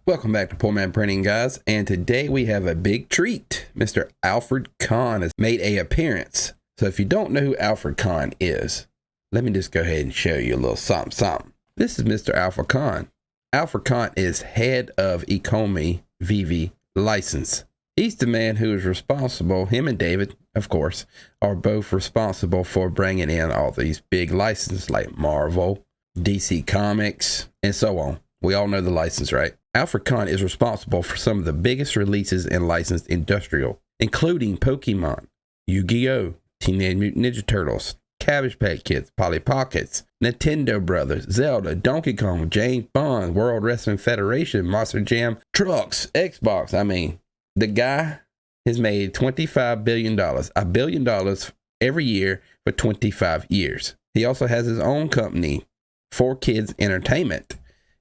Welcome back to Poor Man Printing, guys, and today we have a big treat. Mr. Alfred Kahn has made an appearance. So if you don't know who Alfred Kahn is, let me just go ahead and show you a little something. This is Mr. Alfred Kahn. Alfred Kahn is head of Economy Veve license. He's the man who is responsible, him and David, of course, are both responsible for bringing in all these big licenses like Marvel, DC Comics, and so on. We all know the license, right? Alfred Kahn is responsible for some of the biggest releases in licensed industrial, including Pokemon, Yu-Gi-Oh!, Teenage Mutant Ninja Turtles, Cabbage Patch Kids, Polly Pockets, Nintendo Brothers, Zelda, Donkey Kong, James Bond, World Wrestling Federation, Monster Jam, Trucks, Xbox. I mean, the guy has made $25 billion, $1 billion every year for 25 years. He also has his own company, 4Kids Entertainment.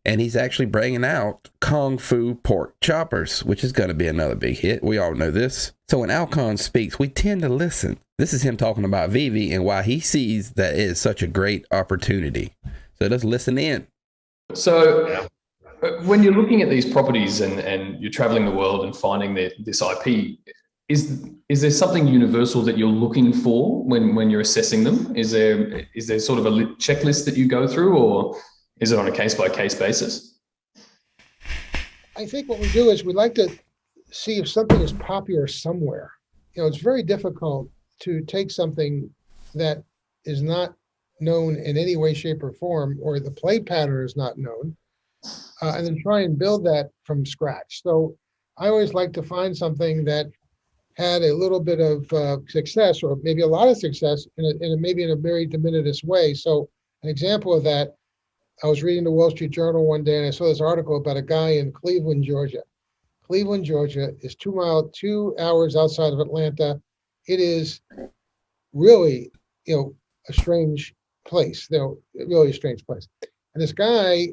And he's actually bringing out Kung Fu Pork Choppers, which is going to be another big hit. We all know this. So when Alcon speaks, we tend to listen. This is him talking about Veve and why he sees that it is such a great opportunity. So let's listen in. So when you're looking at these properties and you're traveling the world and finding this IP, is there something universal that you're looking for when you're assessing them? Is there sort of a checklist that you go through, or is it on a case-by-case basis? I think what we do is we like to see if something is popular somewhere. You know, it's very difficult to take something that is not known in any way, shape, or form, or the play pattern is not known, and then try and build that from scratch. So I always like to find something that had a little bit of success, or maybe a lot of success, maybe in a very diminutive way. So an example of that, I was reading the Wall Street Journal one day and I saw this article about a guy in Cleveland, Georgia. Cleveland, Georgia is 2 hours outside of Atlanta. It is really, a strange place, really a strange place. And this guy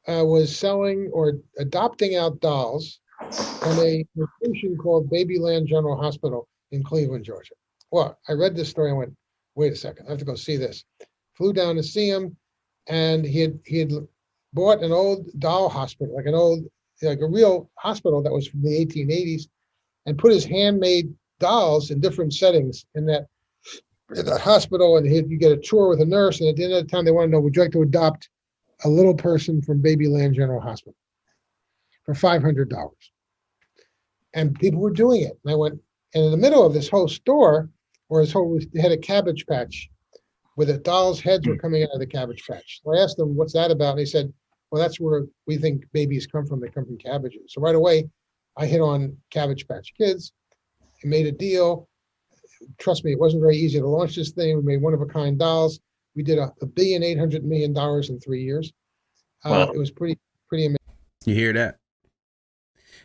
was selling or adopting out dolls from a location called Babyland General Hospital in Cleveland, Georgia. Well, I read this story and went, wait a second, I have to go see this. Flew down to see him. And he had bought an old doll hospital, like a real hospital that was from the 1880s, and put his handmade dolls in different settings in that hospital. And you get a tour with a nurse, and at the end of the time, they want to know, would you like to adopt a little person from Babyland General Hospital for $500? And people were doing it. And I went, and in the middle of this whole store, they had a Cabbage Patch, where the dolls' heads were coming out of the Cabbage Patch. So I asked them, what's that about? And they said, well, that's where we think babies come from. They come from cabbages. So right away, I hit on Cabbage Patch Kids and made a deal. Trust me, it wasn't very easy to launch this thing. We made one-of-a-kind dolls. We did $1.8 billion in 3 years. Wow. It was pretty amazing. You hear that?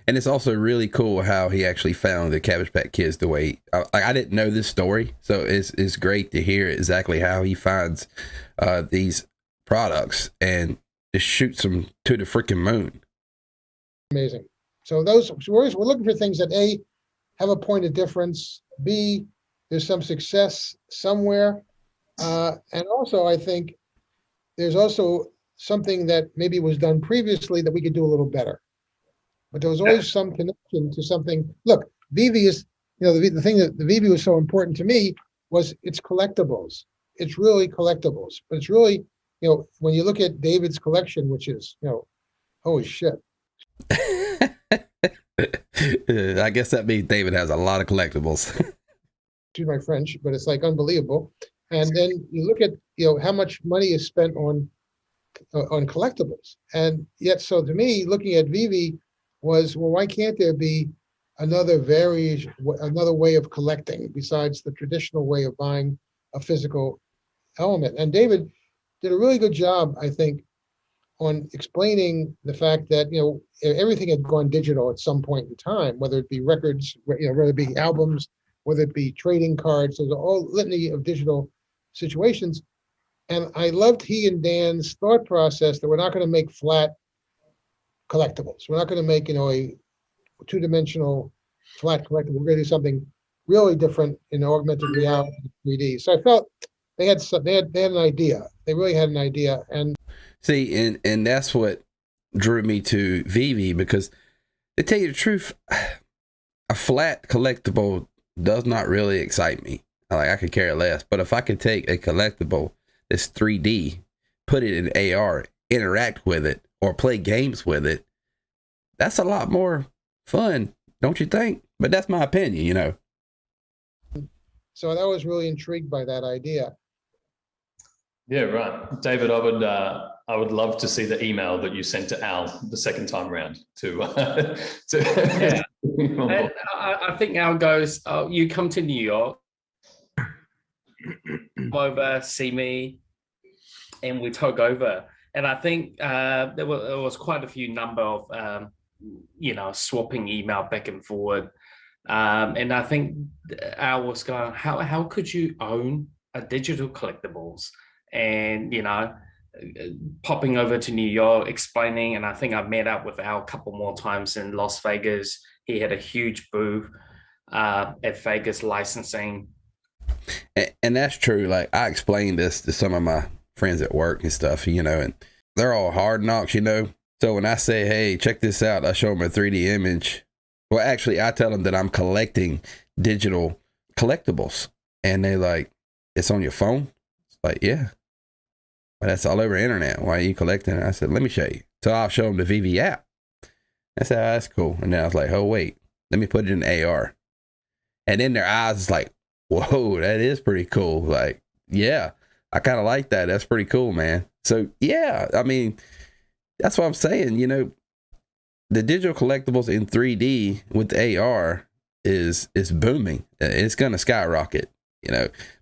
And it's also really cool how he actually found the Cabbage Patch Kids the way, I didn't know this story. So it's great to hear exactly how he finds these products and just shoots them to the freaking moon. Amazing. So we're looking for things that A, have a point of difference, B, there's some success somewhere. And also, I think there's also something that maybe was done previously that we could do a little better. But there was always some connection to something. Look, Veve is, the thing that the Veve was so important to me was it's collectibles. It's really collectibles. But it's really, when you look at David's collection, which is, holy shit. I guess that means David has a lot of collectibles. Excuse my French, but it's like unbelievable. And then you look at, how much money is spent on collectibles. And yet, so to me, looking at Veve, was, well, why can't there be another way of collecting besides the traditional way of buying a physical element? And David did a really good job, I think, on explaining the fact that, everything had gone digital at some point in time, whether it be records, whether it be albums, whether it be trading cards. There's a whole litany of digital situations. And I loved he and Dan's thought process that we're not going to make flat collectibles. We're not going to make, a two-dimensional flat collectible. We're going to do something really different in augmented reality, 3D. So I felt they had an idea. They really had an idea. And see, and that's what drew me to Veve, because to tell you the truth, a flat collectible does not really excite me. Like, I could care less. But if I could take a collectible that's 3D, put it in AR, interact with it, or play games with it, that's a lot more fun, don't you think? But that's my opinion, you know. So I was really intrigued by that idea. Yeah, right. David, I would love to see the email that you sent to Al the second time round Yeah. And I think Al goes, oh, you come to New York, come over, see me, and we talk over. And I think there was quite a few number of, swapping email back and forward. And I think Al was going, how could you own a digital collectibles? And, popping over to New York, explaining, and I think I met up with Al a couple more times in Las Vegas. He had a huge booth at Vegas licensing. And that's true. Like, I explained this to some of my friends at work and stuff, and they're all hard knocks, So when I say, hey, check this out, I show them a 3D image. Well, actually, I tell them that I'm collecting digital collectibles. And they like, it's on your phone? It's like, yeah. But that's all over the internet. Why are you collecting it? I said, let me show you. So I'll show them the Veve app. I said, oh, that's cool. And then I was like, oh, wait, let me put it in AR. And then their eyes is like, whoa, that is pretty cool. Like, yeah, I kind of like that. That's pretty cool, man. So, yeah, I mean, that's what I'm saying. The digital collectibles in 3D with AR is booming. It's going to skyrocket,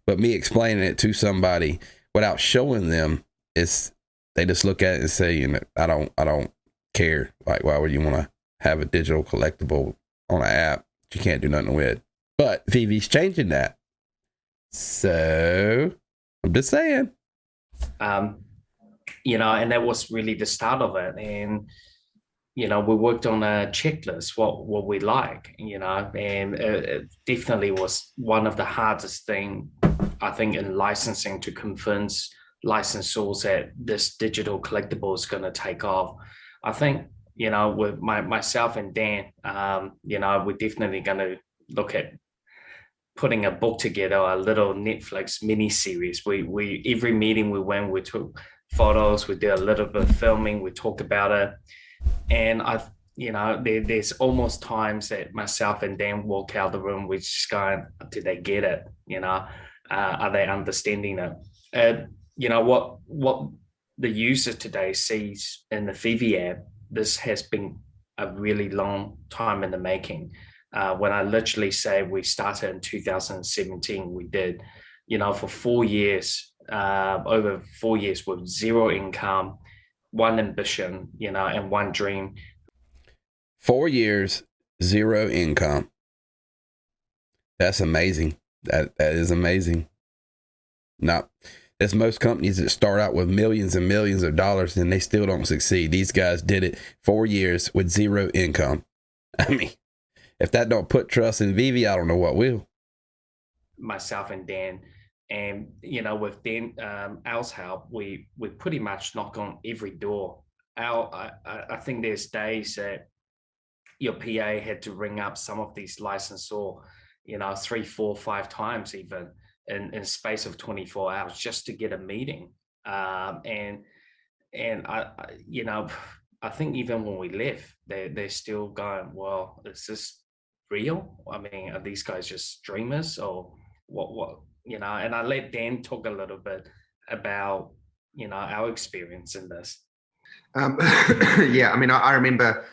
But me explaining it to somebody without showing them, they just look at it and say, I don't care. Like, why would you want to have a digital collectible on an app that you can't do nothing with? But Veve's changing that. So I'm just saying. And that was really the start of it. And, we worked on a checklist, what we like, and it definitely was one of the hardest thing, I think, in licensing, to convince licensors that this digital collectible is going to take off. I think, with myself and Dan, we're definitely going to look at putting a book together, a little Netflix mini series. We every meeting we went, we took photos, we did a little bit of filming, we talked about it. And there's almost times that myself and Dan walk out of the room, we're just going, did they get it? Are they understanding it? What the user today sees in the Veve app, this has been a really long time in the making. When I literally say we started in 2017, we did, for 4 years, over 4 years with zero income, one ambition, and one dream. 4 years, zero income. That's amazing. That is amazing. Now, there's most companies that start out with millions and millions of dollars and they still don't succeed. These guys did it 4 years with zero income. I mean, if that don't put trust in Veve, I don't know what will. Myself and Dan, and with Dan, Al's help, we pretty much knock on every door. Al, I think there's days that your PA had to ring up some of these licensor, 3, 4, 5 times even in space of 24 hours just to get a meeting. And I think even when we left, they're still going, well, is this real? I mean, are these guys just dreamers or what? And I let Dan talk a little bit about, our experience in this. Yeah, I mean, I remember,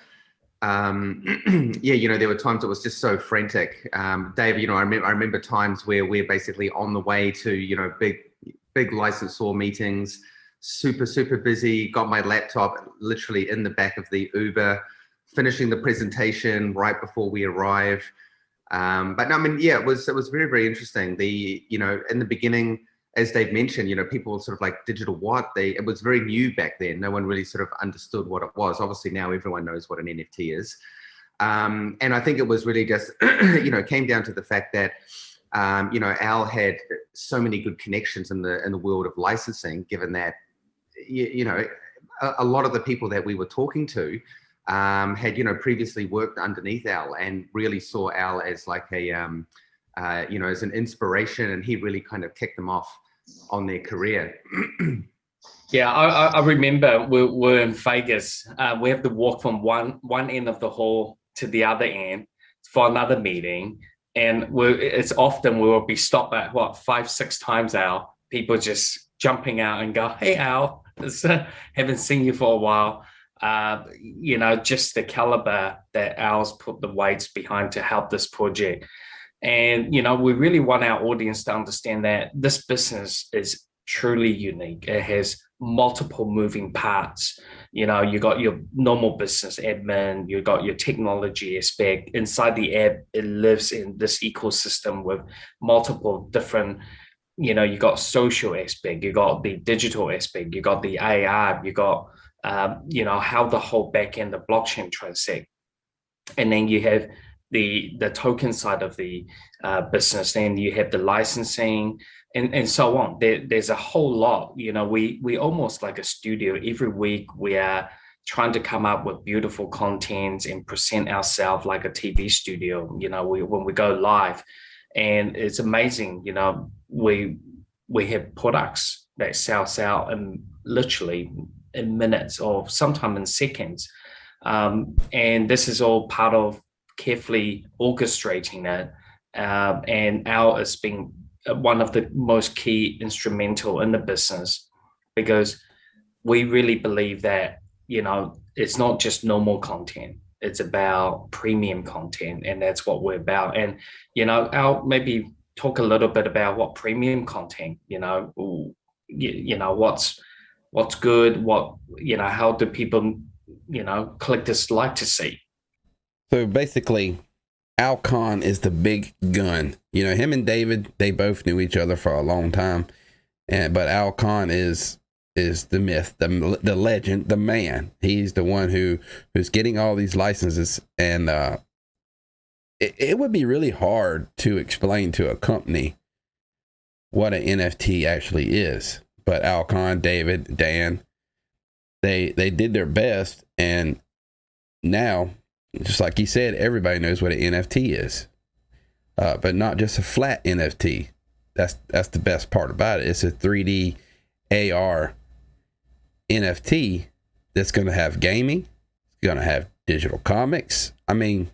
there were times it was just so frantic. Dave, I remember times where we're basically on the way to, big licensor meetings, super busy, got my laptop literally in the back of the Uber, finishing the presentation right before we arrive. But no, I mean, yeah, it was very, very interesting. In the beginning, as Dave mentioned, people sort of like digital what? It was very new back then. No one really sort of understood what it was. Obviously now everyone knows what an NFT is. And I think it was really just, came down to the fact that, Al had so many good connections in the world of licensing, given that, a lot of the people that we were talking to had, previously worked underneath Al and really saw Al as like a, as an inspiration, and he really kind of kicked them off on their career. Yeah, I remember we're in Vegas. We have to walk from one end of the hall to the other end for another meeting. And it's often we will be stopped at 5-6 times, Al. People just jumping out and go, "Hey, Al, haven't seen you for a while." Just the caliber that Al's put the weights behind to help this project. And, we really want our audience to understand that this business is truly unique. It has multiple moving parts. You got your normal business admin, you got your technology aspect. Inside the app, it lives in this ecosystem with multiple different, you got social aspect, you got the digital aspect, you got the AI, you got, how the whole back end, the blockchain transact. And then you have the token side of the business, then you have the licensing and so on. There's a whole lot. We almost like a studio. Every week we are trying to come up with beautiful content and present ourselves like a TV studio. When we go live, and it's amazing. We have products that sells out in literally in minutes or sometimes in seconds, and this is all part of carefully orchestrating it, and Al has been one of the most key instrumental in the business, because we really believe that it's not just normal content, it's about premium content, and that's what we're about. And Al, maybe talk a little bit about what premium content, what's good, how do people collectors like to see. So basically, Al Kahn is the big gun. Him and David, they both knew each other for a long time, but Al Kahn is the myth, the legend, the man. He's the one who's getting all these licenses, and it would be really hard to explain to a company what an NFT actually is. But Al Kahn, David, Dan, they did their best, and now, just like he said, everybody knows what an NFT is, but not just a flat NFT. That's the best part about it. It's a 3D AR NFT that's going to have gaming. It's going to have digital comics. I mean,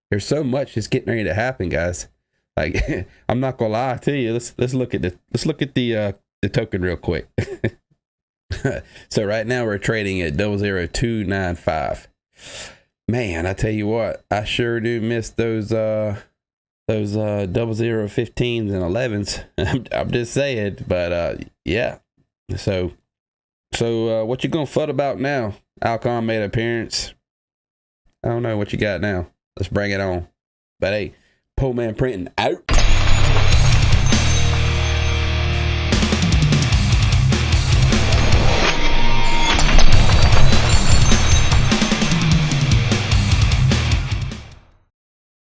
there's so much that's getting ready to happen, guys. Like, I'm not gonna lie to you. Let's look at the token real quick. So right now we're trading at 00295. Man, I tell you what, I sure do miss those 0015s and 11s. I'm just saying, but yeah. So what you gonna FUD about now? Al Kahn made an appearance. I don't know what you got now. Let's bring it on. But hey, Pole Man Printing out.